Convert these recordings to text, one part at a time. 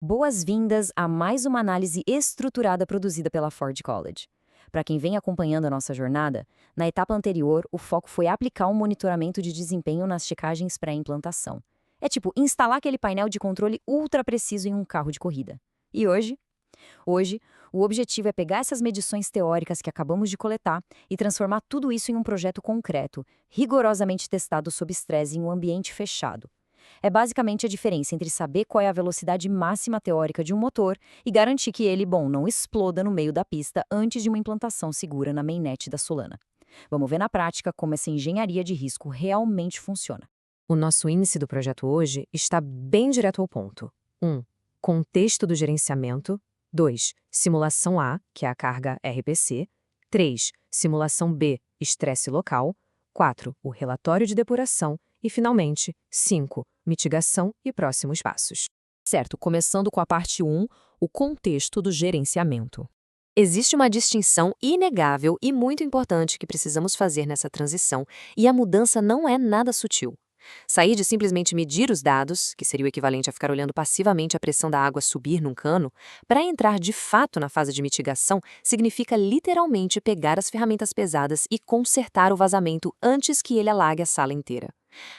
Boas-vindas a mais uma análise estruturada produzida pela Ford College. Para quem vem acompanhando a nossa jornada, na etapa anterior, o foco foi aplicar um monitoramento de desempenho nas checagens pré-implantação. É tipo instalar aquele painel de controle ultra preciso em um carro de corrida. E hoje? Hoje, o objetivo é pegar essas medições teóricas que acabamos de coletar e transformar tudo isso em um projeto concreto, rigorosamente testado sob estresse em um ambiente fechado. É basicamente a diferença entre saber qual é a velocidade máxima teórica de um motor e garantir que ele, não exploda no meio da pista antes de uma implantação segura na mainnet da Solana. Vamos ver na prática como essa engenharia de risco realmente funciona. O nosso índice do projeto hoje está bem direto ao ponto. 1. Contexto do gerenciamento. 2. Simulação A, que é a carga RPC. 3. Simulação B, estresse local. 4. O relatório de depuração. E, finalmente, 5. Mitigação e próximos passos. Certo, começando com a parte 1, o contexto do gerenciamento. Existe uma distinção inegável e muito importante que precisamos fazer nessa transição, e a mudança não é nada sutil. Sair de simplesmente medir os dados, que seria o equivalente a ficar olhando passivamente a pressão da água subir num cano, para entrar de fato na fase de mitigação, significa literalmente pegar as ferramentas pesadas e consertar o vazamento antes que ele alague a sala inteira.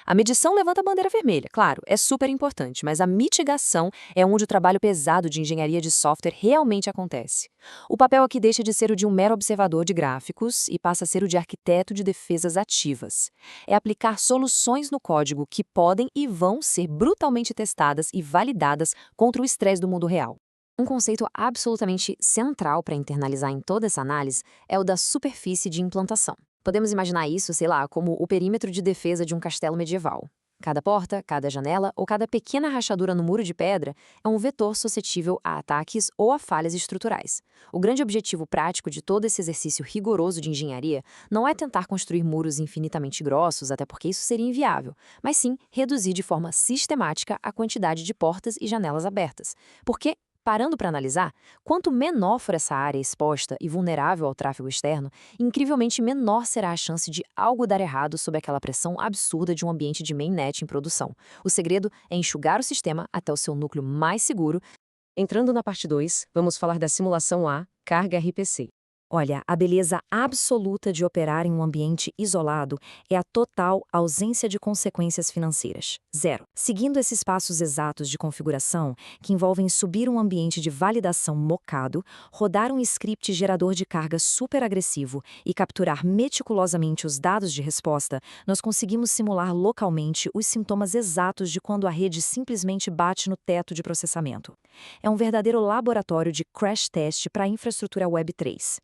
A medição levanta a bandeira vermelha, claro, é super importante, mas a mitigação é onde o trabalho pesado de engenharia de software realmente acontece. O papel aqui deixa de ser o de um mero observador de gráficos e passa a ser o de arquiteto de defesas ativas. É aplicar soluções no código que podem e vão ser brutalmente testadas e validadas contra o estresse do mundo real. Um conceito absolutamente central para internalizar em toda essa análise é o da superfície de implantação. Podemos imaginar isso, como o perímetro de defesa de um castelo medieval. Cada porta, cada janela ou cada pequena rachadura no muro de pedra é um vetor suscetível a ataques ou a falhas estruturais. O grande objetivo prático de todo esse exercício rigoroso de engenharia não é tentar construir muros infinitamente grossos, até porque isso seria inviável, mas sim reduzir de forma sistemática a quantidade de portas e janelas abertas. Porque, parando para analisar, quanto menor for essa área exposta e vulnerável ao tráfego externo, incrivelmente menor será a chance de algo dar errado sob aquela pressão absurda de um ambiente de mainnet em produção. O segredo é enxugar o sistema até o seu núcleo mais seguro. Entrando na parte 2, vamos falar da simulação A, carga RPC. Olha, a beleza absoluta de operar em um ambiente isolado é a total ausência de consequências financeiras. Zero. Seguindo esses passos exatos de configuração, que envolvem subir um ambiente de validação mocado, rodar um script gerador de carga super agressivo e capturar meticulosamente os dados de resposta, nós conseguimos simular localmente os sintomas exatos de quando a rede simplesmente bate no teto de processamento. É um verdadeiro laboratório de crash test para a infraestrutura Web3.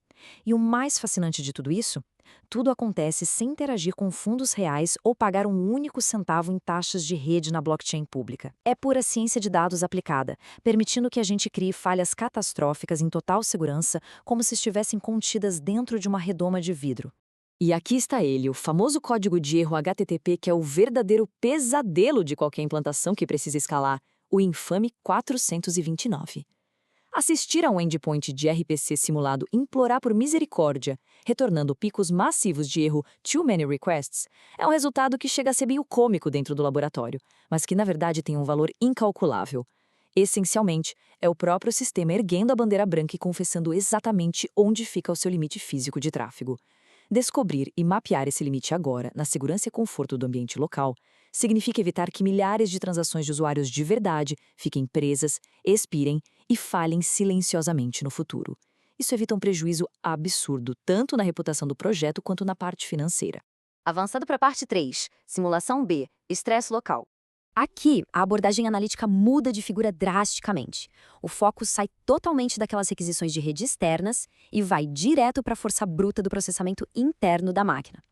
E o mais fascinante de tudo isso? Tudo acontece sem interagir com fundos reais ou pagar um único centavo em taxas de rede na blockchain pública. É pura ciência de dados aplicada, permitindo que a gente crie falhas catastróficas em total segurança, como se estivessem contidas dentro de uma redoma de vidro. E aqui está ele, o famoso código de erro HTTP, que é o verdadeiro pesadelo de qualquer implantação que precisa escalar, o infame 429. Assistir a um endpoint de RPC simulado implorar por misericórdia, retornando picos massivos de erro too many requests, é um resultado que chega a ser meio cômico dentro do laboratório, mas que na verdade tem um valor incalculável. Essencialmente, é o próprio sistema erguendo a bandeira branca e confessando exatamente onde fica o seu limite físico de tráfego. Descobrir e mapear esse limite agora, na segurança e conforto do ambiente local, significa evitar que milhares de transações de usuários de verdade fiquem presas, expirem e falhem silenciosamente no futuro. Isso evita um prejuízo absurdo, tanto na reputação do projeto quanto na parte financeira. Avançando para a parte 3, simulação B, estresse local. Aqui, a abordagem analítica muda de figura drasticamente. O foco sai totalmente daquelas requisições de rede externas e vai direto para a força bruta do processamento interno da máquina.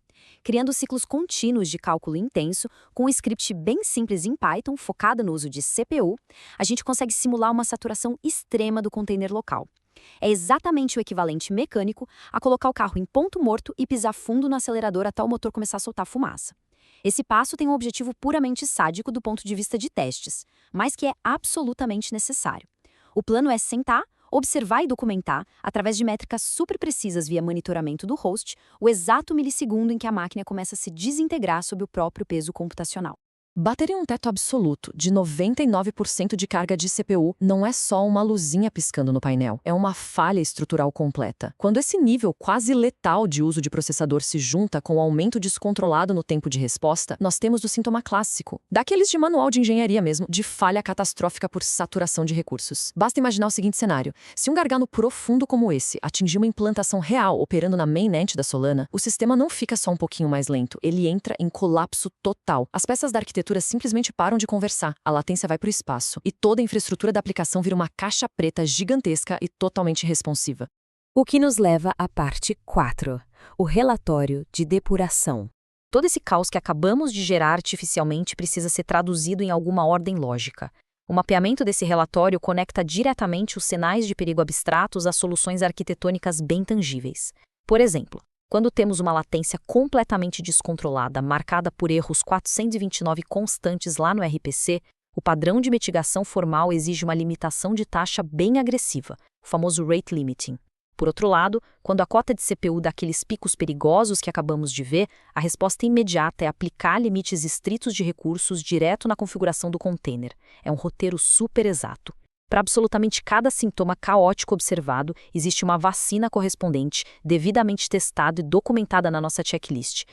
Criando ciclos contínuos de cálculo intenso, com um script bem simples em Python, focado no uso de CPU, a gente consegue simular uma saturação extrema do container local. É exatamente o equivalente mecânico a colocar o carro em ponto morto e pisar fundo no acelerador até o motor começar a soltar fumaça. Esse passo tem um objetivo puramente sádico do ponto de vista de testes, mas que é absolutamente necessário. O plano é sentar, observar e documentar, através de métricas super precisas via monitoramento do host, o exato milissegundo em que a máquina começa a se desintegrar sob o próprio peso computacional. Bater em um teto absoluto de 99% de carga de CPU não é só uma luzinha piscando no painel, é uma falha estrutural completa. Quando esse nível quase letal de uso de processador se junta com o aumento descontrolado no tempo de resposta, nós temos o sintoma clássico, daqueles de manual de engenharia mesmo, de falha catastrófica por saturação de recursos. Basta imaginar o seguinte cenário: se um gargalo profundo como esse atingir uma implantação real operando na mainnet da Solana, o sistema não fica só um pouquinho mais lento, ele entra em colapso total. As peças da arquitetura simplesmente param de conversar, a latência vai para o espaço, e toda a infraestrutura da aplicação vira uma caixa preta gigantesca e totalmente responsiva. O que nos leva à parte 4, o relatório de depuração. Todo esse caos que acabamos de gerar artificialmente precisa ser traduzido em alguma ordem lógica. O mapeamento desse relatório conecta diretamente os sinais de perigo abstratos às soluções arquitetônicas bem tangíveis. Por exemplo, quando temos uma latência completamente descontrolada, marcada por erros 429 constantes lá no RPC, o padrão de mitigação formal exige uma limitação de taxa bem agressiva, o famoso rate limiting. Por outro lado, quando a cota de CPU dá aqueles picos perigosos que acabamos de ver, a resposta imediata é aplicar limites estritos de recursos direto na configuração do container. É um roteiro super exato. Para absolutamente cada sintoma caótico observado, existe uma vacina correspondente, devidamente testada e documentada na nossa checklist.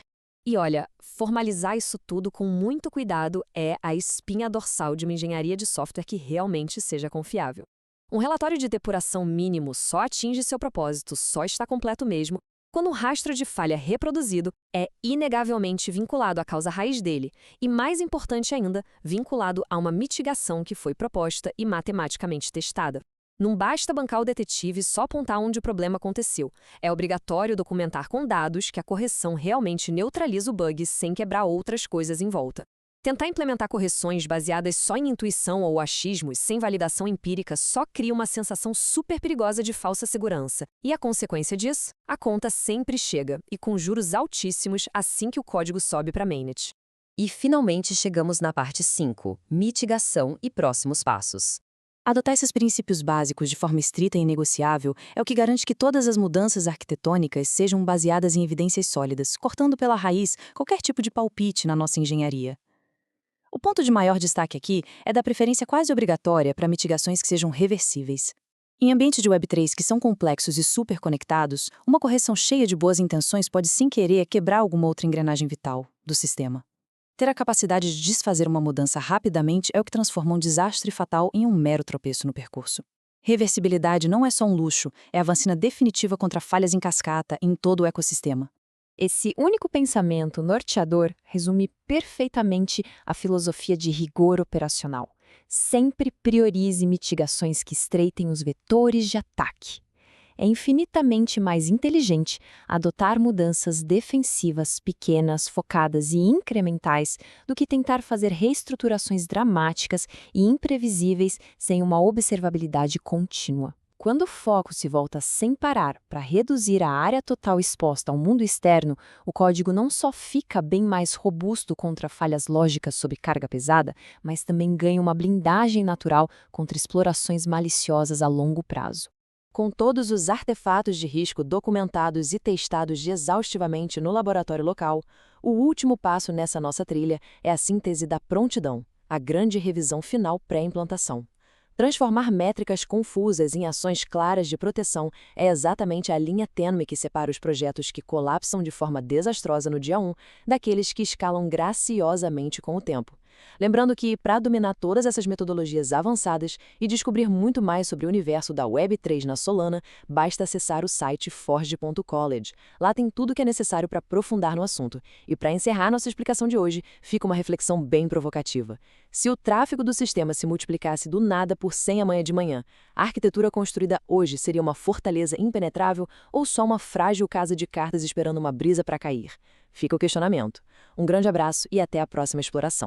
E olha, formalizar isso tudo com muito cuidado é a espinha dorsal de uma engenharia de software que realmente seja confiável. Um relatório de depuração mínimo só atinge seu propósito, só está completo mesmo, quando um rastro de falha reproduzido é inegavelmente vinculado à causa raiz dele e, mais importante ainda, vinculado a uma mitigação que foi proposta e matematicamente testada. Não basta bancar o detetive e só apontar onde o problema aconteceu. É obrigatório documentar com dados que a correção realmente neutraliza o bug sem quebrar outras coisas em volta. Tentar implementar correções baseadas só em intuição ou achismos, sem validação empírica, só cria uma sensação super perigosa de falsa segurança. E a consequência disso? A conta sempre chega, e com juros altíssimos assim que o código sobe para mainnet. E finalmente chegamos na parte 5, mitigação e próximos passos. Adotar esses princípios básicos de forma estrita e inegociável é o que garante que todas as mudanças arquitetônicas sejam baseadas em evidências sólidas, cortando pela raiz qualquer tipo de palpite na nossa engenharia. O ponto de maior destaque aqui é da preferência quase obrigatória para mitigações que sejam reversíveis. Em ambientes de Web3 que são complexos e super conectados, uma correção cheia de boas intenções pode sem querer quebrar alguma outra engrenagem vital do sistema. Ter a capacidade de desfazer uma mudança rapidamente é o que transforma um desastre fatal em um mero tropeço no percurso. Reversibilidade não é só um luxo, é a vacina definitiva contra falhas em cascata em todo o ecossistema. Esse único pensamento norteador resume perfeitamente a filosofia de rigor operacional. Sempre priorize mitigações que estreitem os vetores de ataque. É infinitamente mais inteligente adotar mudanças defensivas pequenas, focadas e incrementais do que tentar fazer reestruturações dramáticas e imprevisíveis sem uma observabilidade contínua. Quando o foco se volta sem parar para reduzir a área total exposta ao mundo externo, o código não só fica bem mais robusto contra falhas lógicas sob carga pesada, mas também ganha uma blindagem natural contra explorações maliciosas a longo prazo. Com todos os artefatos de risco documentados e testados exaustivamente no laboratório local, o último passo nessa nossa trilha é a síntese da prontidão, a grande revisão final pré-implantação. Transformar métricas confusas em ações claras de proteção é exatamente a linha tênue que separa os projetos que colapsam de forma desastrosa no dia 1 daqueles que escalam graciosamente com o tempo. Lembrando que, para dominar todas essas metodologias avançadas e descobrir muito mais sobre o universo da Web3 na Solana, basta acessar o site forge.college. Lá tem tudo o que é necessário para aprofundar no assunto. E para encerrar nossa explicação de hoje, fica uma reflexão bem provocativa. Se o tráfego do sistema se multiplicasse do nada por 100 amanhã de manhã, a arquitetura construída hoje seria uma fortaleza impenetrável ou só uma frágil casa de cartas esperando uma brisa para cair? Fica o questionamento. Um grande abraço e até a próxima exploração.